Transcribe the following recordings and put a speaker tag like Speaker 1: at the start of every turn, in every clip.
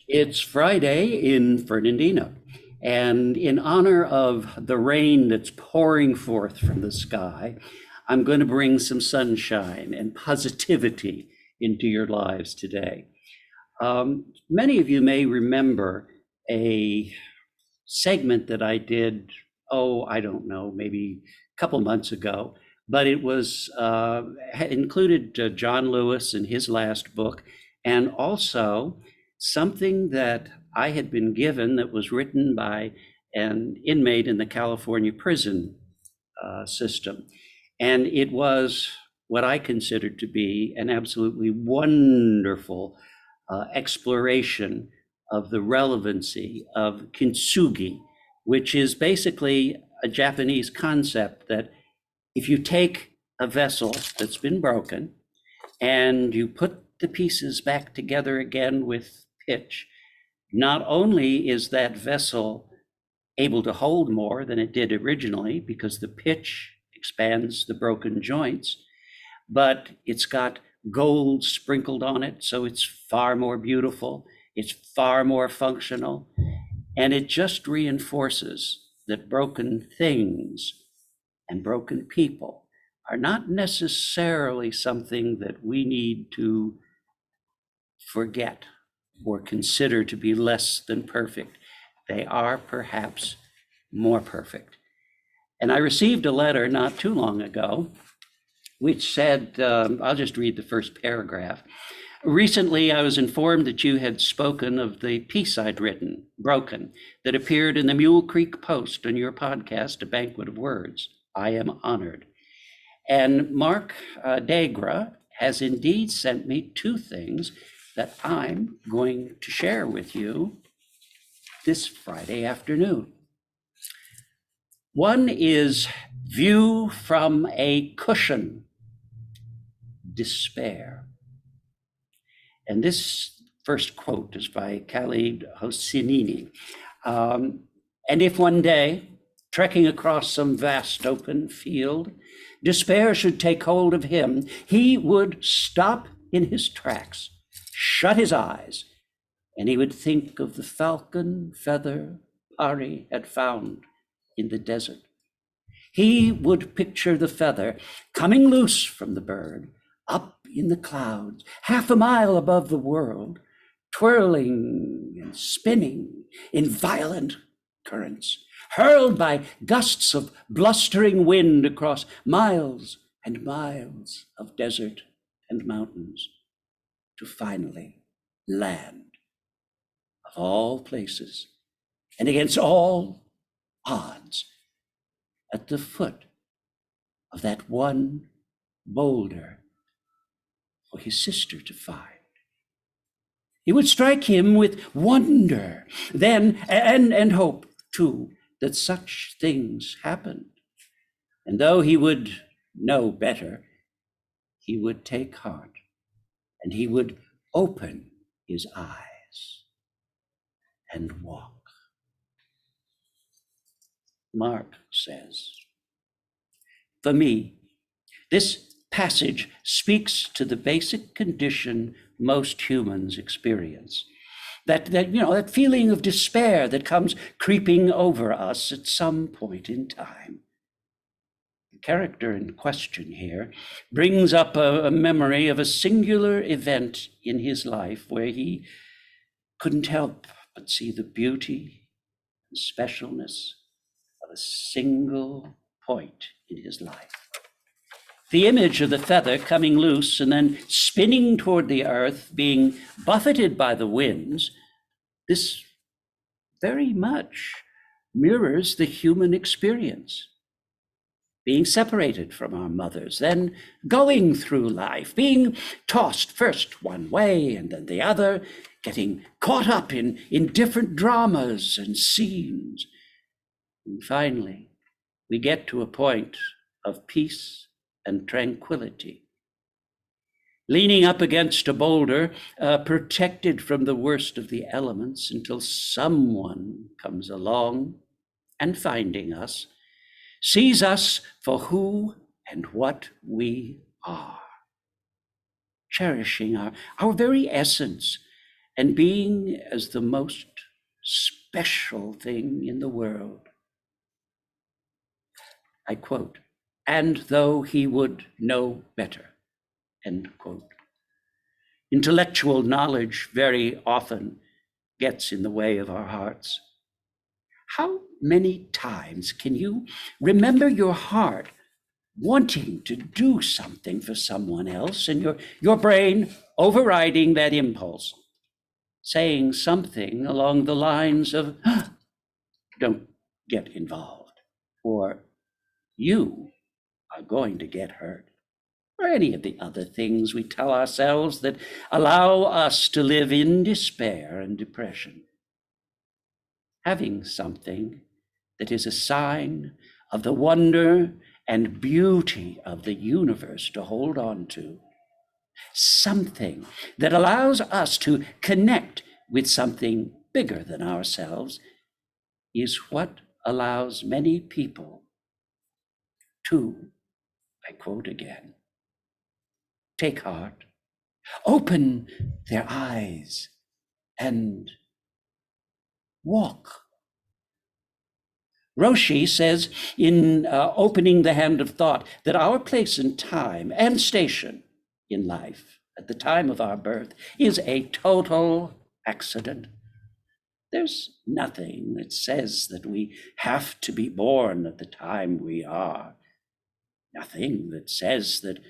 Speaker 1: It's Friday in Fernandina, and in honor of the rain that's pouring forth from the sky, I'm going to bring some sunshine and positivity into your lives today. Many of you may remember a segment that I did, I don't know, maybe a couple months ago, but it was included John Lewis in his last book, and also something that I had been given that was written by an inmate in the California prison system. And it was what I considered to be an absolutely wonderful exploration of the relevancy of Kintsugi, which is basically a Japanese concept that if you take a vessel that's been broken and you put the pieces back together again with pitch, not only is that vessel able to hold more than it did originally because the pitch expands the broken joints, but it's got gold sprinkled on it, so it's far more beautiful, it's far more functional, and it just reinforces that broken things and broken people are not necessarily something that we need to forget or consider to be less than perfect. They are perhaps more perfect. And I received a letter not too long ago, which said, I'll just read the first paragraph. Recently, I was informed that you had spoken of the piece I'd written, Broken, that appeared in the Mule Creek Post on your podcast, A Banquet of Words. I am honored. And Mark Daigre has indeed sent me two things that I'm going to share with you this Friday afternoon. One is View from a Cushion, Despair. And this first quote is by Khalid Hosseini. And if one day, trekking across some vast open field, despair should take hold of him, he would stop in his tracks, shut his eyes, and he would think of the falcon feather Pari had found in the desert. He would picture the feather coming loose from the bird, up in the clouds, half a mile above the world, twirling and spinning in violent currents, hurled by gusts of blustering wind across miles and miles of desert and mountains, to finally land, of all places, and against all odds, at the foot of that one boulder for his sister to find. It would strike him with wonder then, and hope too, that such things happened. And though he would know better, he would take heart and he would open his eyes and walk. Mark says, for me, this passage speaks to the basic condition most humans experience. That feeling of despair that comes creeping over us at some point in time. The character in question here brings up a memory of a singular event in his life where he couldn't help but see the beauty and specialness of a single point in his life. The image of the feather coming loose and then spinning toward the earth, being buffeted by the winds, this very much mirrors the human experience. Being separated from our mothers, then going through life, being tossed first one way and then the other, getting caught up in different dramas and scenes. And finally, we get to a point of peace and tranquility. Leaning up against a boulder, protected from the worst of the elements until someone comes along and finding us, sees us for who and what we are, cherishing our very essence and being as the most special thing in the world. I quote, "And though he would know better," end quote. Intellectual knowledge very often gets in the way of our hearts. How many times can you remember your heart wanting to do something for someone else and your brain overriding that impulse, saying something along the lines of, "Don't get involved," or "You are going to get hurt," or any of the other things we tell ourselves that allow us to live in despair and depression. Having something that is a sign of the wonder and beauty of the universe to hold on to, something that allows us to connect with something bigger than ourselves, is what allows many people to, I quote again, take heart, open their eyes, and walk. Roshi says in Opening the Hand of Thought that our place in time and station in life at the time of our birth is a total accident. There's nothing that says that we have to be born at the time we are. Nothing that says that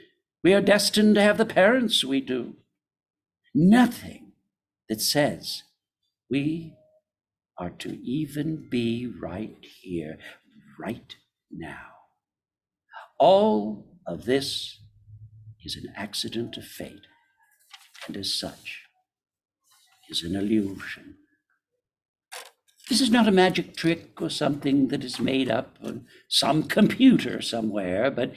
Speaker 1: we are destined to have the parents we do. Nothing that says we are to even be right here, right now. All of this is an accident of fate, and as such is an illusion. This is not a magic trick or something that is made up on some computer somewhere, but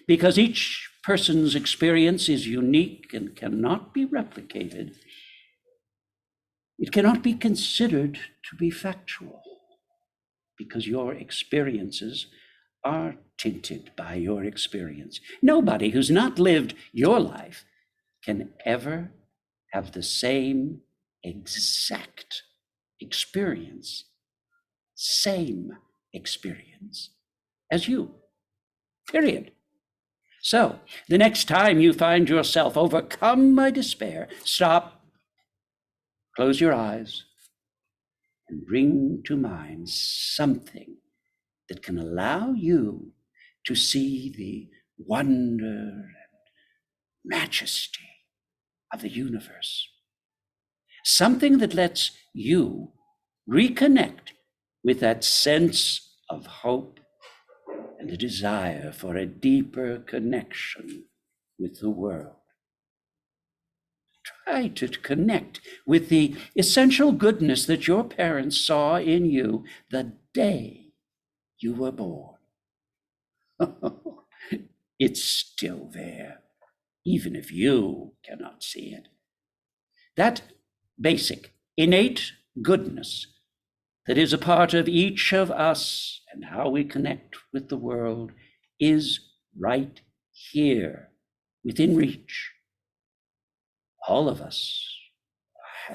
Speaker 1: because each person's experience is unique and cannot be replicated, it cannot be considered to be factual, because your experiences are tinted by your experience. Nobody who's not lived your life can ever have the same exact experience, same experience as you, period. So the next time you find yourself overcome by despair, stop, close your eyes, and bring to mind something that can allow you to see the wonder and majesty of the universe. Something that lets you reconnect with that sense of hope and a desire for a deeper connection with the world. Try to connect with the essential goodness that your parents saw in you the day you were born. It's still there, even if you cannot see it. That basic, innate goodness that is a part of each of us and how we connect with the world is right here, within reach. All of us,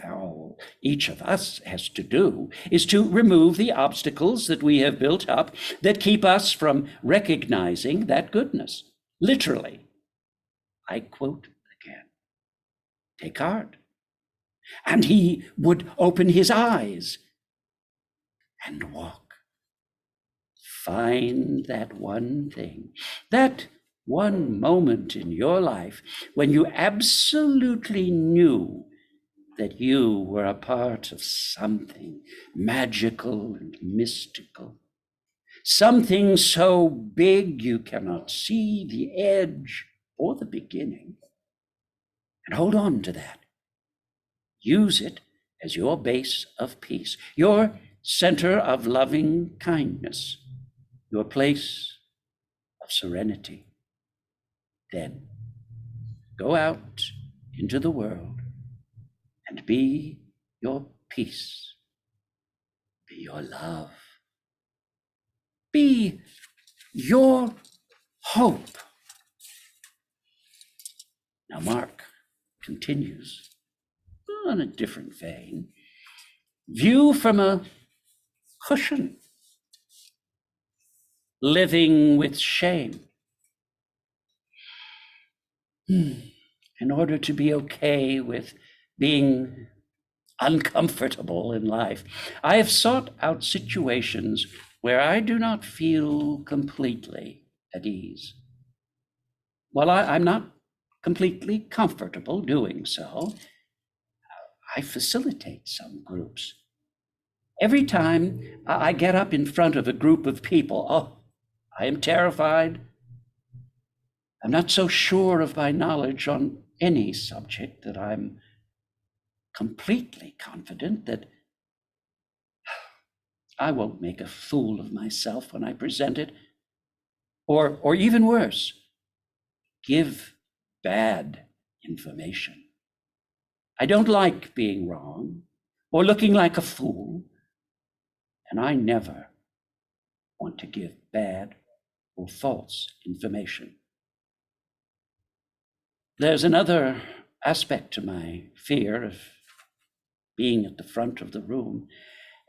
Speaker 1: all each of us has to do is to remove the obstacles that we have built up that keep us from recognizing that goodness. Literally, I quote again, take heart. And he would open his eyes and walk. Find that one thing, that one moment in your life when you absolutely knew that you were a part of something magical and mystical, something so big you cannot see the edge or the beginning. And hold on to that. Use it as your base of peace, your center of loving kindness, your place of serenity. Then go out into the world and be your peace, be your love, be your hope. Now Mark continues. on a different vein, view from a cushion, living with shame. In order to be okay with being uncomfortable in life, I have sought out situations where I do not feel completely at ease. While I'm not completely comfortable doing so, I facilitate some groups. Every time I get up in front of a group of people, oh, I am terrified. I'm not so sure of my knowledge on any subject that I'm completely confident that I won't make a fool of myself when I present it, or even worse, give bad information. I don't like being wrong or looking like a fool, and I never want to give bad or false information. There's another aspect to my fear of being at the front of the room,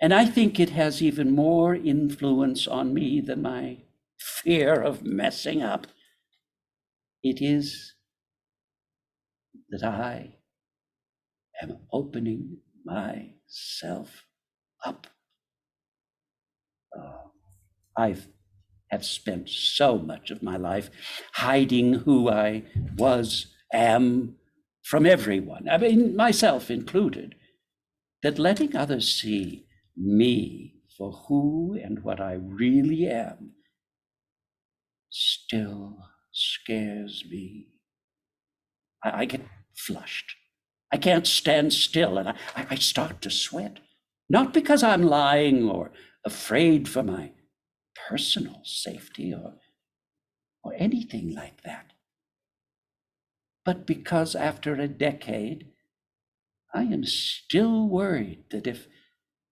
Speaker 1: and I think it has even more influence on me than my fear of messing up. It is that I am opening myself up. I have spent so much of my life hiding who I am from everyone, I mean, myself included, that letting others see me for who and what I really am still scares me. I get flushed. I can't stand still, and I start to sweat. Not because I'm lying or afraid for my personal safety or anything like that, but because after a decade, I am still worried that if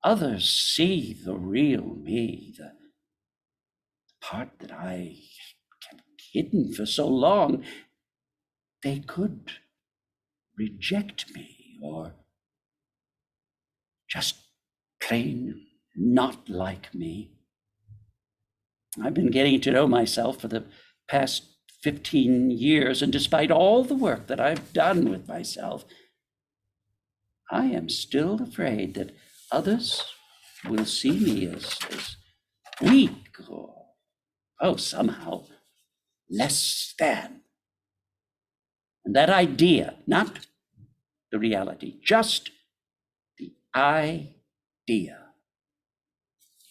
Speaker 1: others see the real me, the part that I kept hidden for so long, they could reject me or just plain not like me. I've been getting to know myself for the past 15 years, and despite all the work that I've done with myself, I am still afraid that others will see me as weak or somehow less than. And that idea, not the reality, just the idea,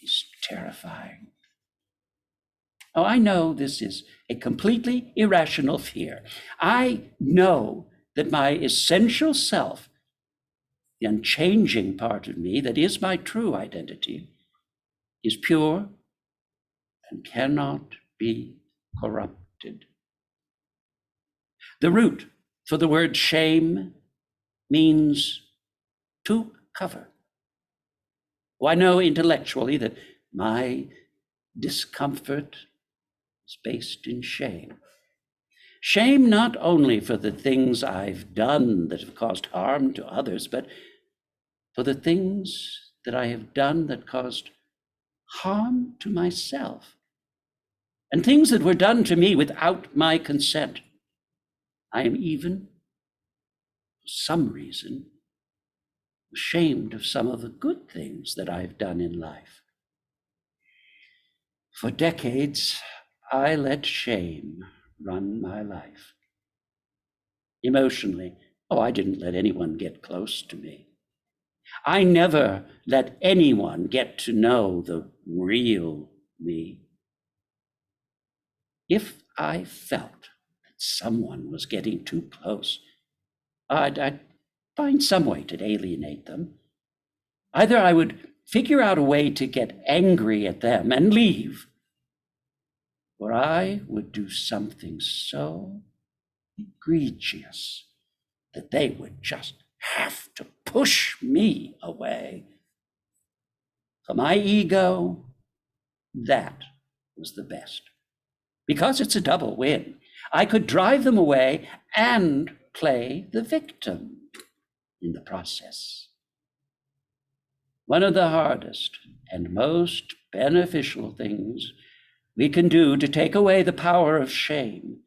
Speaker 1: is terrifying. Oh, I know this is a completely irrational fear. I know that my essential self, the unchanging part of me that is my true identity, is pure and cannot be corrupted. The root for the word shame means to cover. Well, I know intellectually that my discomfort is based in shame. Shame not only for the things I've done that have caused harm to others, but for the things that I have done that caused harm to myself, and things that were done to me without my consent. I am even, for some reason, ashamed of some of the good things that I've done in life. For decades, I let shame run my life. Emotionally, I didn't let anyone get close to me. I never let anyone get to know the real me. If I felt that someone was getting too close, I'd find some way to alienate them. Either I would figure out a way to get angry at them and leave, or I would do something so egregious that they would just have to push me away. For my ego, that was the best, because it's a double win. I could drive them away and play the victim. in the process. One of the hardest and most beneficial things we can do to take away the power of shame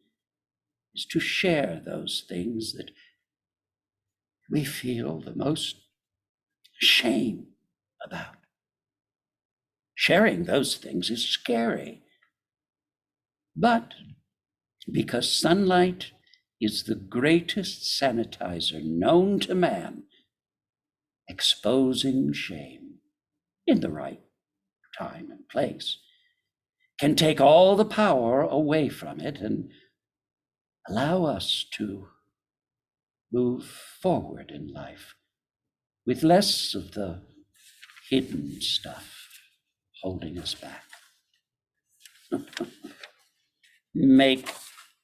Speaker 1: is to share those things that we feel the most shame about. Sharing those things is scary, but because sunlight is the greatest sanitizer known to man, exposing shame in the right time and place can take all the power away from it and allow us to move forward in life with less of the hidden stuff holding us back. Make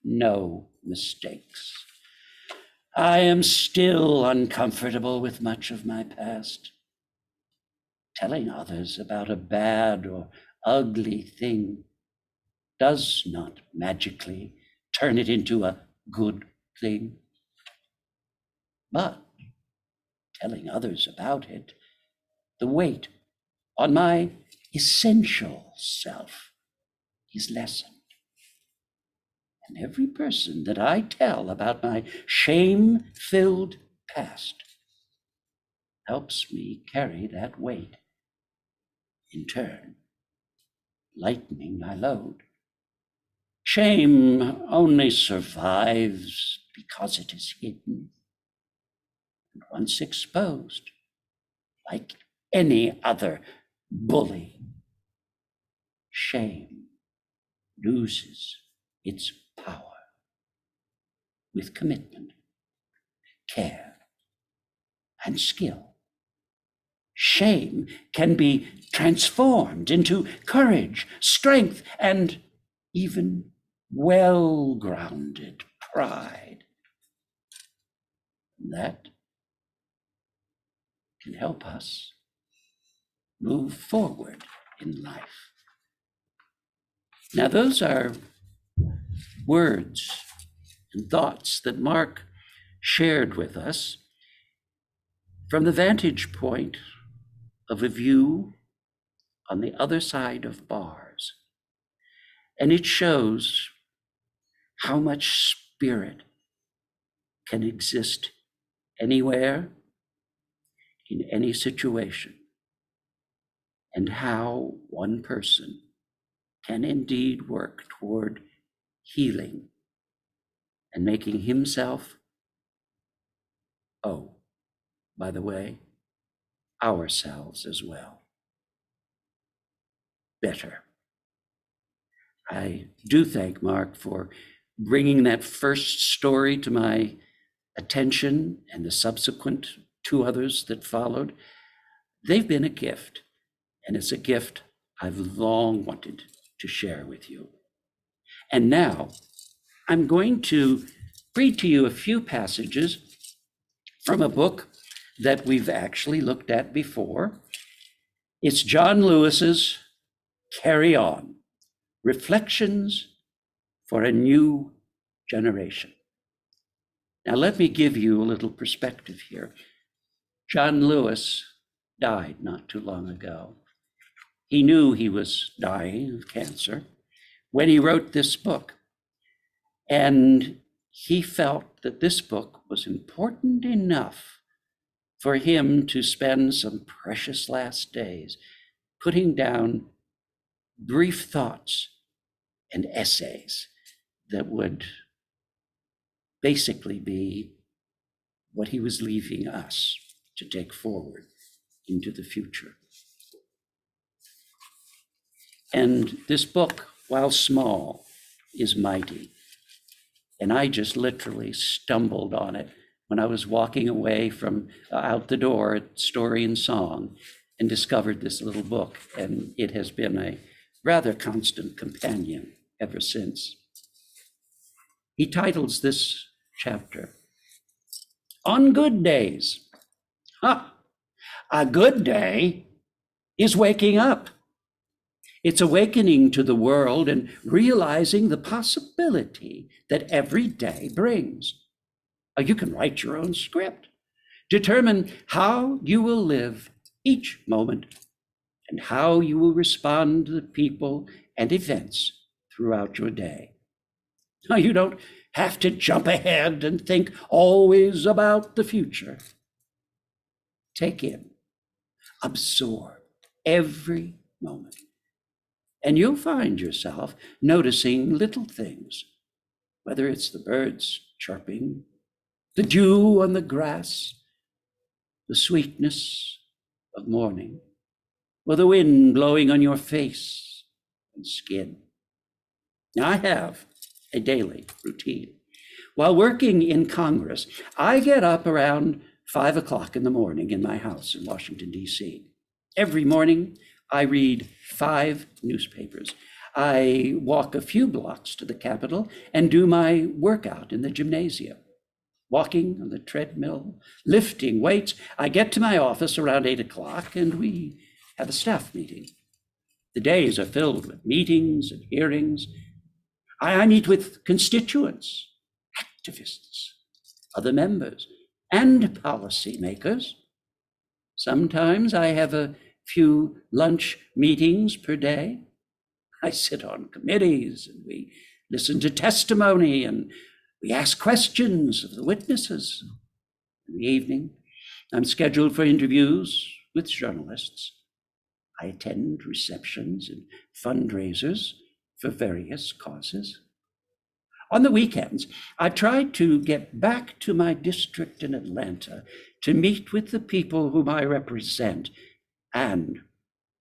Speaker 1: no mistakes. I am still uncomfortable with much of my past. Telling others about a bad or ugly thing does not magically turn it into a good thing. But telling others about it, the weight on my essential self is lessened. And every person that I tell about my shame-filled past helps me carry that weight, in turn, lightening my load. Shame only survives because it is hidden. And once exposed, like any other bully, shame loses its power. With commitment, care, and skill, shame can be transformed into courage, strength, and even well-grounded pride. That can help us move forward in life. Now, those are words and thoughts that Mark shared with us from the vantage point of a view on the other side of bars. And it shows how much spirit can exist anywhere, in any situation, and how one person can indeed work toward healing and making himself, oh, by the way, ourselves as well, better. I do thank Mark for bringing that first story to my attention and the subsequent two others that followed. They've been a gift, and it's a gift I've long wanted to share with you. And now I'm going to read to you a few passages from a book that we've actually looked at before. It's John Lewis's Carry On, Reflections for a New Generation. Now, let me give you a little perspective here. John Lewis died not too long ago. He knew he was dying of cancer when he wrote this book. And he felt that this book was important enough for him to spend some precious last days putting down brief thoughts and essays that would basically be what he was leaving us to take forward into the future. And this book, while small, is mighty. And I just literally stumbled on it when I was walking away from out the door at Story and Song and discovered this little book. And it has been a rather constant companion ever since. He titles this chapter, On Good Days. A good day is waking up. It's awakening to the world and realizing the possibility that every day brings. You can write your own script, Determine how you will live each moment and how you will respond to the people and events throughout your day. Now, you don't have to jump ahead and think always about the future. Take in, absorb every moment, and you'll find yourself noticing little things, whether it's the birds chirping, the dew on the grass, the sweetness of morning, or the wind blowing on your face and skin. Now, I have a daily routine. While working in Congress, I get up around 5 o'clock in the morning in my house in Washington, D.C. Every morning, I read 5 newspapers. I walk a few blocks to the Capitol and do my workout in the gymnasium. Walking on the treadmill, lifting weights. I get to my office around 8 o'clock and we have a staff meeting. The days are filled with meetings and hearings. I meet with constituents, activists, other members, and policymakers. Sometimes I have a few lunch meetings per day. I sit on committees and we listen to testimony and we ask questions of the witnesses. In the evening, I'm scheduled for interviews with journalists. I attend receptions and fundraisers for various causes. On the weekends, I try to get back to my district in Atlanta to meet with the people whom I represent and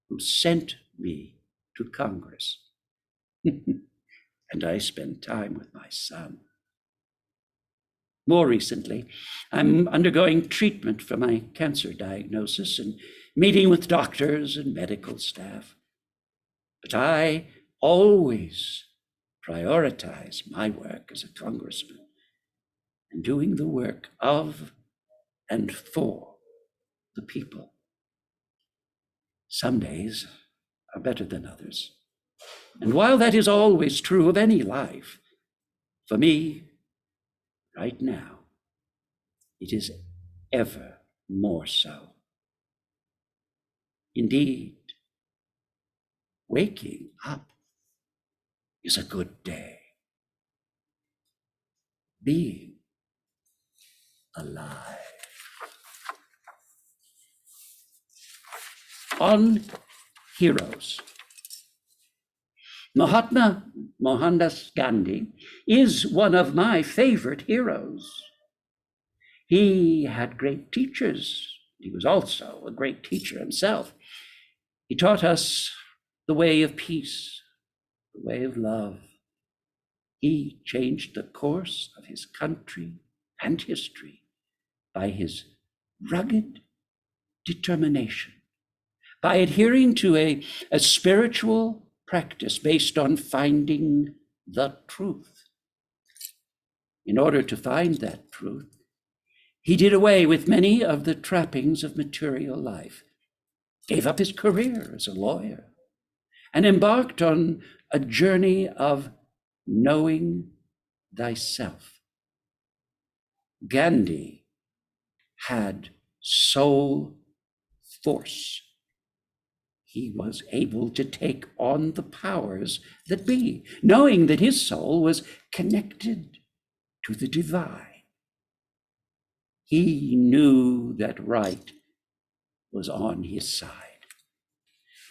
Speaker 1: who sent me to Congress. And I spend time with my son. More recently, I'm undergoing treatment for my cancer diagnosis and meeting with doctors and medical staff. But I always prioritize my work as a congressman and doing the work of and for the people. Some days are better than others. And while that is always true of any life, for me, right now, it is ever more so. Indeed, waking up is a good day. Being alive. On heroes. Mahatma Mohandas Gandhi is one of my favorite heroes. He had great teachers. He was also a great teacher himself. He taught us the way of peace, the way of love. He changed the course of his country and history by his rugged determination, by adhering to a spiritual practice based on finding the truth. In order to find that truth, he did away with many of the trappings of material life, gave up his career as a lawyer, and embarked on a journey of knowing thyself. Gandhi had soul force. He was able to take on the powers that be, knowing that his soul was connected to the divine. He knew that right was on his side.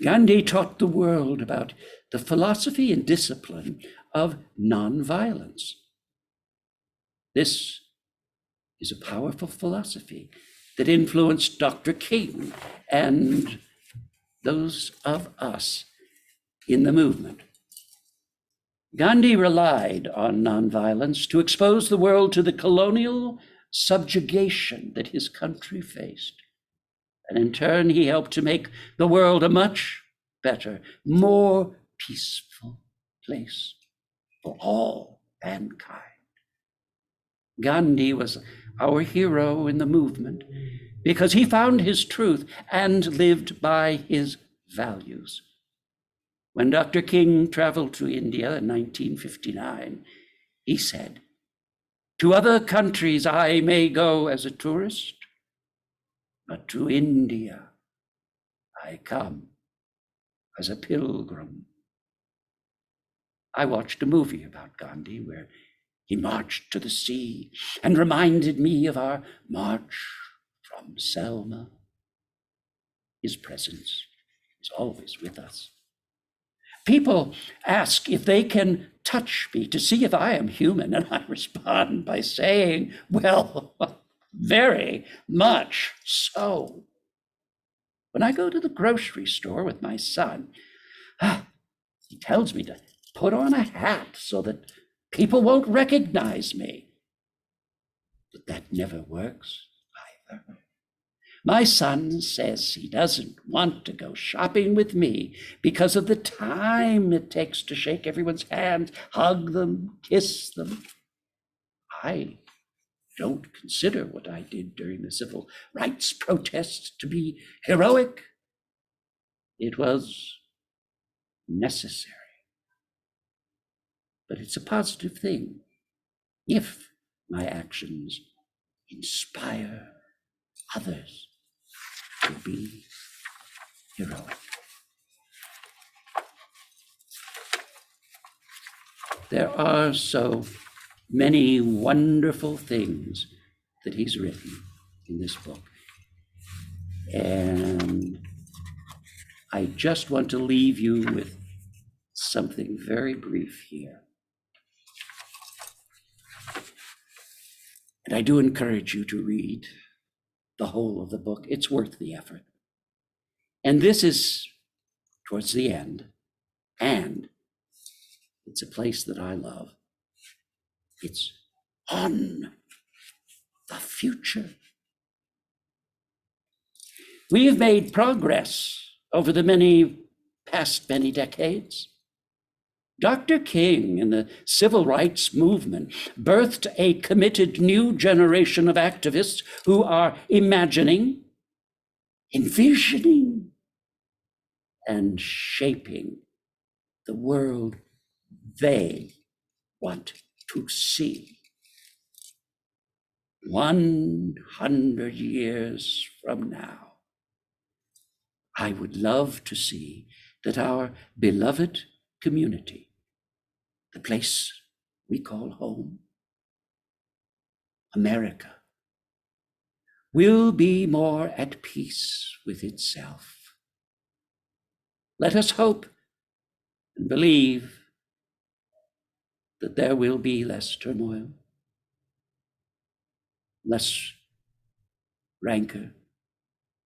Speaker 1: Gandhi taught the world about the philosophy and discipline of nonviolence. This is a powerful philosophy that influenced Dr. King and those of us in the movement. Gandhi relied on nonviolence to expose the world to the colonial subjugation that his country faced. And in turn, he helped to make the world a much better, more peaceful place for all mankind. Gandhi was our hero in the movement because he found his truth and lived by his values. When Dr. King traveled to India in 1959, he said, "To other countries I may go as a tourist, but to India I come as a pilgrim. I watched a movie about Gandhi where he marched to the sea and reminded me of our march from Selma. His presence is always with us. People ask if they can touch me to see if I am human, and I respond by saying, well, very much so. When I go to the grocery store with my son, he tells me to put on a hat so that people won't recognize me. But that never works either. My son says he doesn't want to go shopping with me because of the time it takes to shake everyone's hand, hug them, kiss them. I don't consider what I did during the civil rights protests to be heroic. It was necessary. But it's a positive thing if my actions inspire others to be heroic. There are so many wonderful things that he's written in this book. And I just want to leave you with something very brief here. And I do encourage you to read the whole of the book. It's worth the effort. And this is towards the end, and it's a place that I love. It's on the future. We have made progress over the past many decades. Dr. King and the civil rights movement birthed a committed new generation of activists who are imagining, envisioning, and shaping the world they want to see. 100 years from now, I would love to see that our beloved community, the place we call home, America, will be more at peace with itself. Let us hope and believe that there will be less turmoil, less rancor,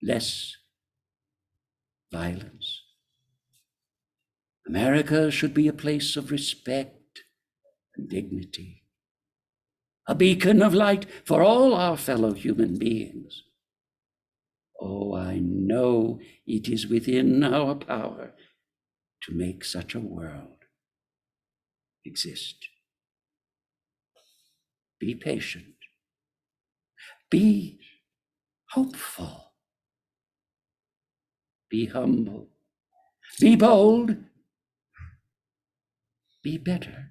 Speaker 1: less violence. America should be a place of respect and dignity, a beacon of light for all our fellow human beings. Oh, I know it is within our power to make such a world exist. Be patient. Be hopeful. Be humble. Be bold. Be better.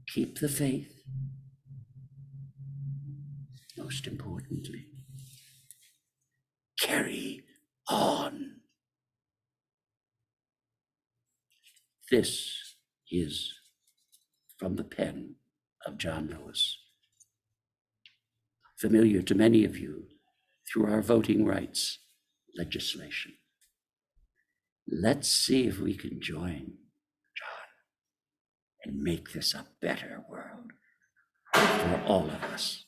Speaker 1: Keep the faith. Most importantly, carry on. This is from the pen of John Lewis, familiar to many of you through our voting rights legislation. Let's see if we can join John and make this a better world for all of us.